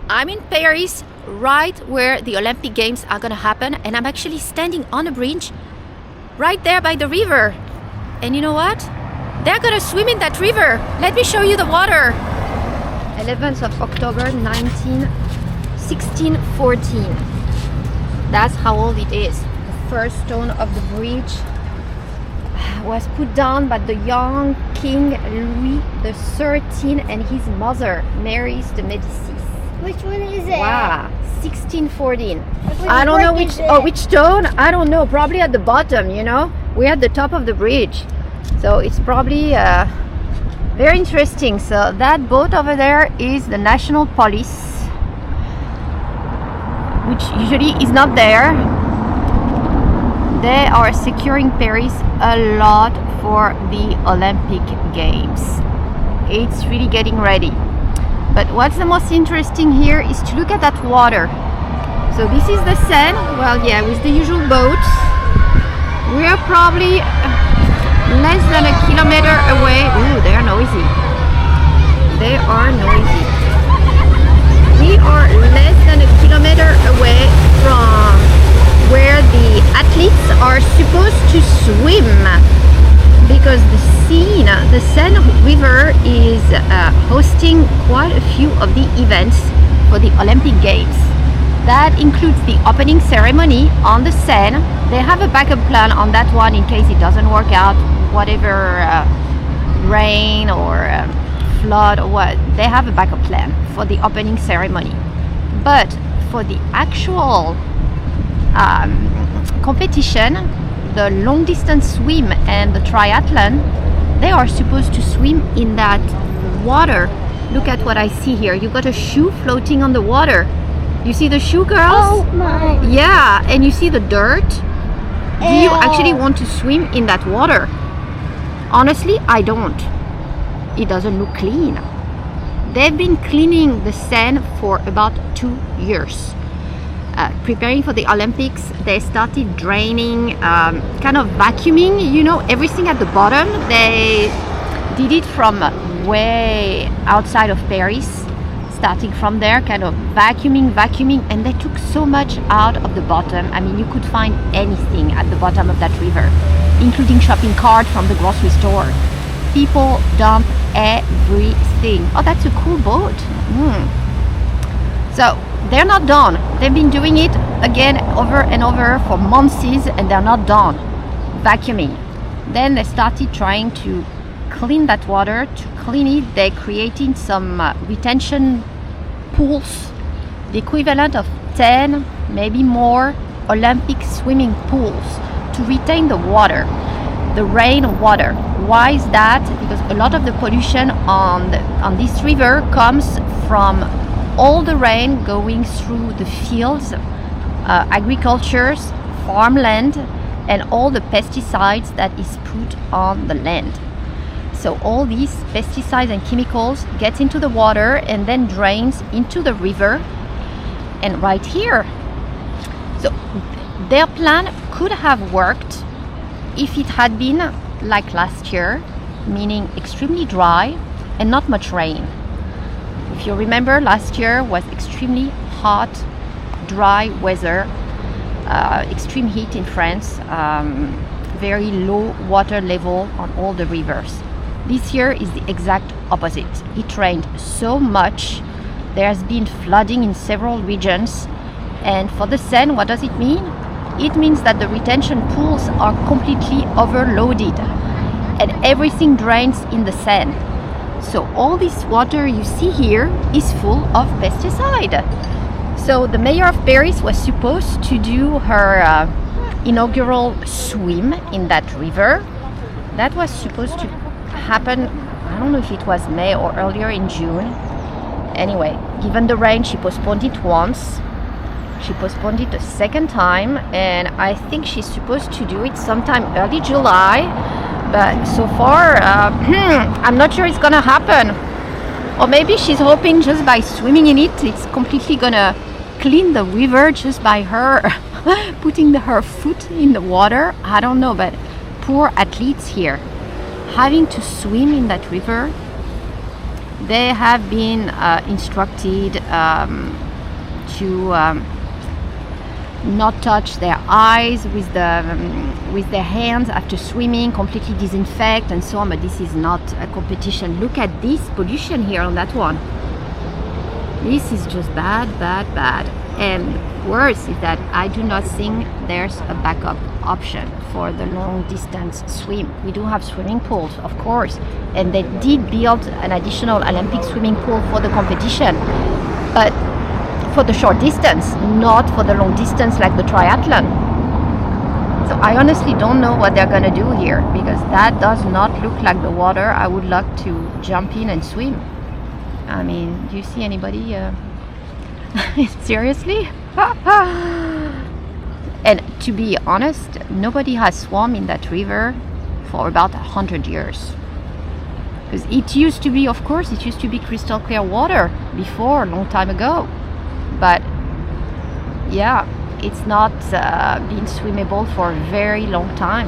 I'm in Paris, right where the Olympic Games are gonna happen, and I'm actually standing on a bridge right there by the river. And you know what? They're gonna swim in that river. Let me show you the water. 11th of October 1614. That's how old it is. The first stone of the bridge was put down by the young King Louis XIII and his mother, Mary de Medici. Which one is it? Wow, 1614. Which I don't know one which is it? which stone. I don't know. Probably at the bottom. You know, we're at the top of the bridge, so it's probably very interesting. So that boat over there is the National Police, which usually is not there. They are securing Paris a lot for the Olympic Games. It's really getting ready. But what's the most interesting here is to look at that water. So this is the Seine. Well, yeah, with the usual boats. We are probably less than a kilometer away. Ooh, they are noisy. They are noisy. We are less than a kilometer away from where the athletes are supposed to swim, because the Seine River is hosting quite a few of the events for the Olympic Games. That includes the opening ceremony on the Seine. They have a backup plan on that one in case it doesn't work out, whatever rain or flood or what. They have a backup plan for the opening ceremony. But for the actual competition, the long distance swim and the triathlon, they are supposed to swim in that water. Look at what I see here. You got a shoe floating on the water. You see the shoe, girls? Oh my. Yeah, and you see the dirt. Do you actually want to swim in that water? Honestly, I don't. It doesn't look clean. They've been cleaning the Seine for about 2 years. Preparing for the Olympics, they started draining, kind of vacuuming, you know, everything at the bottom. They did it from way outside of Paris, starting from there, kind of vacuuming, and they took so much out of the bottom. I mean, you could find anything at the bottom of that river, including shopping cart from the grocery store. People dump everything. Oh, that's a cool boat. So they're not done. They've been doing it again over and over for months, and they're not done vacuuming. Then they started trying to clean that water. To clean it, they created some retention pools, the equivalent of 10, maybe more, Olympic swimming pools to retain the water, the rain water. Why is that? Because a lot of the pollution on this river comes from all the rain going through the fields, agricultures, farmland, and all the pesticides that is put on the land. So all these pesticides and chemicals get into the water and then drains into the river and right here. So their plan could have worked if it had been like last year, meaning extremely dry and not much rain. If you remember, last year was extremely hot, dry weather, extreme heat in France, very low water level on all the rivers. This year is the exact opposite. It rained so much, there has been flooding in several regions, and for the Seine, what does it mean? It means that the retention pools are completely overloaded and everything drains in the Seine. So all this water you see here is full of pesticide. So the mayor of Paris was supposed to do her inaugural swim in that river. That was supposed to happen, I don't know if it was May or earlier in June. Anyway, given the rain, she postponed it once. She postponed it a second time, and I think she's supposed to do it sometime early July. But so far, I'm not sure it's gonna happen. Or maybe she's hoping just by swimming in it, it's completely gonna clean the river just by her putting her foot in the water. I don't know, but poor athletes here, having to swim in that river They have been instructed to not touch their eyes with their hands after swimming, completely disinfect and so on, but this is not a competition. Look at this pollution here on that one. This is just bad. And worse is that I do not think there's a backup option for the long distance swim. We do have swimming pools, of course, and they did build an additional Olympic swimming pool for the competition, but for the short distance, not for the long distance like the triathlon. So I honestly don't know what they're gonna do here, because that does not look like the water I would like to jump in and swim. I mean, do you see anybody? Seriously? And to be honest, nobody has swum in that river for about 100 years. Because it used to be, of course, it used to be crystal clear water before, a long time ago. But yeah, it's not been swimmable for a very long time.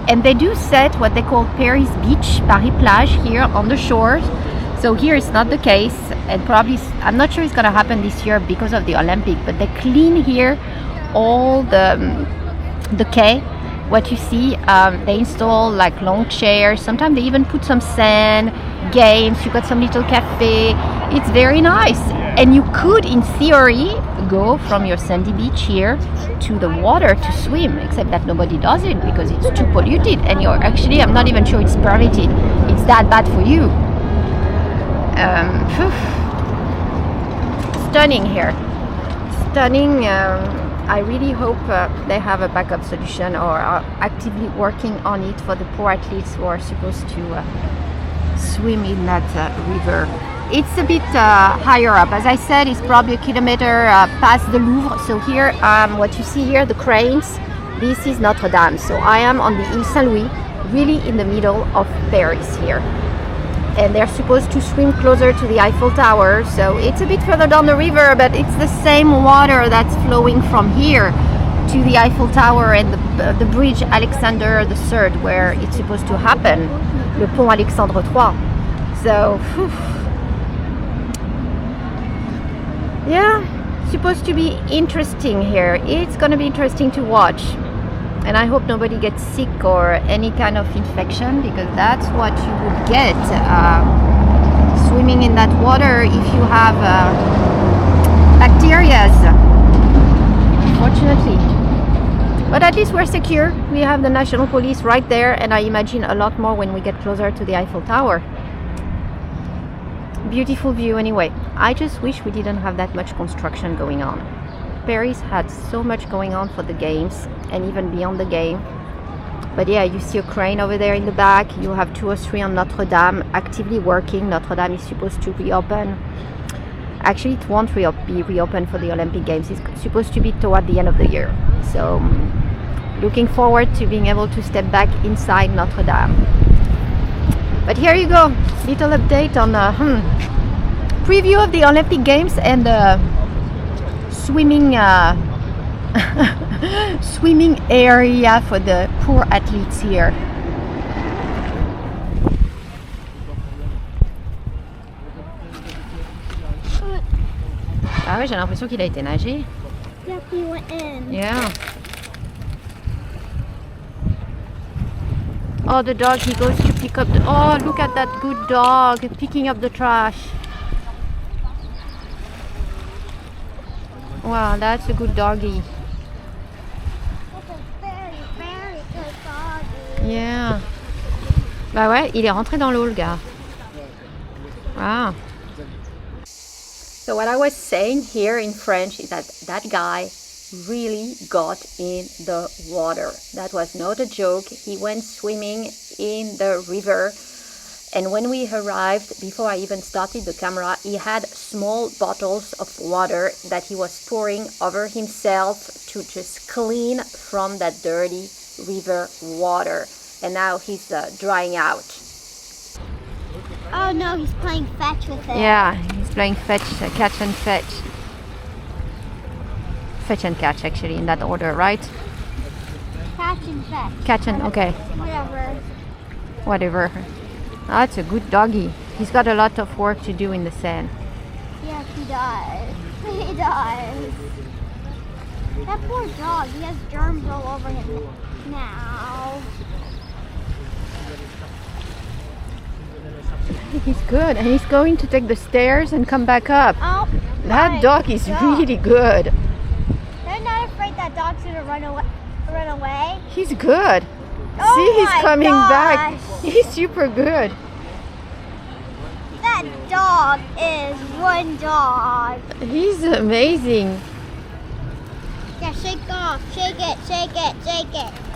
And they do set what they call Paris Beach, Paris Plage here on the shores. So here it's not the case, and probably, I'm not sure it's gonna happen this year because of the Olympic, but they clean here all the quay. What you see, they install like long chairs, sometimes they even put some sand, games, you got some little cafe. It's very nice, and you could in theory go from your sandy beach here to the water to swim, except that nobody does it because it's too polluted, and you're actually, I'm not even sure it's permitted, it's that bad for you. Stunning here, stunning. I really hope they have a backup solution or are actively working on it for the poor athletes who are supposed to swim in that river. It's a bit higher up. As I said, it's probably a kilometer past the Louvre. So here, what you see here, the cranes, this is Notre Dame. So I am on the Ile Saint-Louis, really in the middle of Paris here. And they're supposed to swim closer to the Eiffel Tower, so it's a bit further down the river, but it's the same water that's flowing from here to the Eiffel Tower and the bridge Alexander III, where it's supposed to happen, le pont Alexandre III. So, yeah, supposed to be interesting here. It's gonna be interesting to watch. And I hope nobody gets sick or any kind of infection, because that's what you would get swimming in that water if you have bacteria, unfortunately. But at least we're secure. We have the national police right there, and I imagine a lot more when we get closer to the Eiffel Tower. Beautiful view anyway. I just wish we didn't have that much construction going on. Paris had so much going on for the games and even beyond the game. But yeah, you see a crane over there in the back. You have 2 or 3 on Notre Dame actively working. Notre Dame is supposed to reopen. Actually, it won't be reopened for the Olympic Games. It's supposed to be toward the end of the year. So looking forward to being able to step back inside Notre Dame. But here you go, little update on preview of the Olympic Games and swimming swimming area for the poor athletes here. Ah ouais, j'ai l'impression qu'il a été nager. Yeah, he went in. Yeah. Oh, the dog, he goes to pick up the... Oh, look at that good dog picking up the trash. Wow, that's a good doggy. That's a very, very good doggy. Yeah. Bah ouais, il est rentré dans l'eau, le gars. Wow. So what I was saying here in French is that that guy really got in the water. That was not a joke. He went swimming in the river. And when we arrived, before I even started the camera, he had small bottles of water that he was pouring over himself to just clean from that dirty river water. And now he's drying out. Oh no, he's playing fetch with it. Yeah, he's playing fetch, catch and fetch. Fetch and catch, actually, in that order, right? Catch and fetch. Catch and, okay. Whatever. Whatever. That's a good doggy. He's got a lot of work to do in the sand. Yes, he does. He does. That poor dog, he has germs all over him now. He's good, and he's going to take the stairs and come back up. Oh, That dog is really good. They're not afraid that dog's gonna run away. He's good. Oh See, he's my coming back. gosh. He's super good. That dog is one dog. He's amazing. Yeah, shake off. Shake it, shake it, shake it.